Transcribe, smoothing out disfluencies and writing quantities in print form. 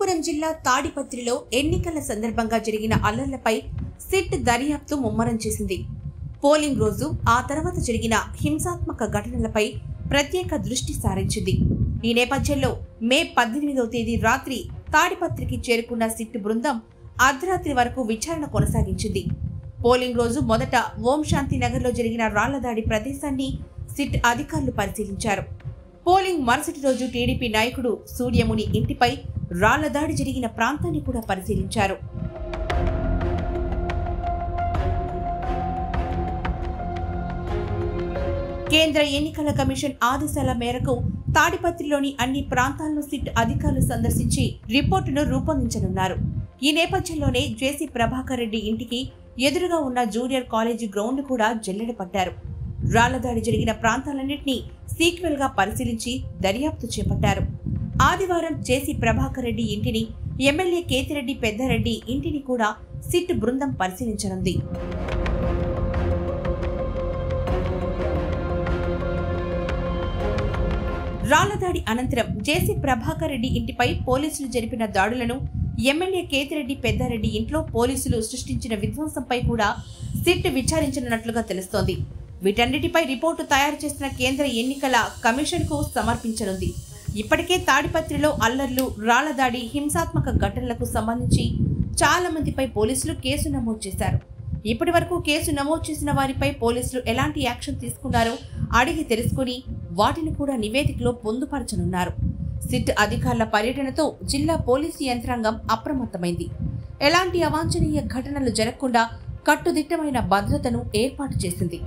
అనంతపురం జిల్లా తాడిపత్రిలో ఎన్నికల సందర్భంగా జరిగిన అల్లర్లపై సిట్ దర్యాప్తు ముమ్మరం చేసింది. పోలింగ్ రోజు ఆ తర్వాత జరిగిన హింసాత్మక ఘటనలపై ప్రత్యేక దృష్టి సారించింది. ఈ నేపథ్యంలో మే 18వ తేదీ రాత్రి తాడిపత్రికి చేరుకున్న సిట్ బృందం అర్ధరాత్రి వరకు విచారణ కొనసాగించింది. పోలింగ్ రోజు మొదట ఓం శాంతి నగర్లో జరిగిన రాళ్ల దాడి ప్రదేశాన్ని సిట్ అధికారులు పరిశీలించారు. పోలింగ్ మరుసటి రోజు టీడీపీ నాయకుడు సూర్యముని ఇంటిపై రాళ్ల దాడి జరిగిన ప్రాంతాన్ని కూడా పరిశీలించారు. కేంద్ర ఎన్నికల కమిషన్ ఆదేశాల మేరకు తాడిపత్రిలోని అన్ని ప్రాంతాలను సిట్ అధికారులు సందర్శించి రిపోర్టును రూపొందించనున్నారు. ఈ నేపథ్యంలోనే జేసీ ప్రభాకర్ రెడ్డి ఇంటికి ఎదురుగా ఉన్న జూనియర్ కాలేజీ గ్రౌండ్ కూడా జల్లెడ పట్టారు. రాళ్ల దాడి జరిగిన ప్రాంతాలన్నింటినీ సీక్వెల్ గా పరిశీలించి దర్యాప్తు చేపట్టారు. ఆదివారం జేసీ ప్రభాకర్ రెడ్డి ఇంటిని, ఎమ్మెల్యే కేతిరెడ్డి పెద్దారెడ్డి ఇంటిని కూడా సిట్ బృందం పరిశీలించనుంది. రాళ్ల దాడి అనంతరం జేసీ ప్రభాకర్ రెడ్డి ఇంటిపై పోలీసులు జరిపిన దాడులను, ఎమ్మెల్యే కేతిరెడ్డి పెద్దారెడ్డి ఇంట్లో పోలీసులు సృష్టించిన విధ్వంసంపై కూడా సిట్ విచారించనున్నట్లుగా తెలుస్తోంది. వీటన్నిటిపై రిపోర్టు తయారు చేసిన కేంద్ర ఎన్నికల కమిషన్కు సమర్పించనుంది. ఇప్పటికే తాడిపత్రిలో అల్లర్లు, రాళ్ల దాడి, హింసాత్మక ఘటనలకు సంబంధించి చాలా మందిపై పోలీసులు కేసు నమోదు చేశారు. ఇప్పటి వరకు కేసు నమోదు చేసిన వారిపై పోలీసులు ఎలాంటి యాక్షన్ తీసుకున్నారో అడిగి తెలుసుకుని వాటిని కూడా నివేదికలో పొందుపరచనున్నారు. సిట్ అధికారుల పర్యటనతో జిల్లా పోలీసు యంత్రాంగం అప్రమత్తమైంది. ఎలాంటి అవాంఛనీయ ఘటనలు జరగకుండా కట్టుదిట్టమైన భద్రతను ఏర్పాటు చేసింది.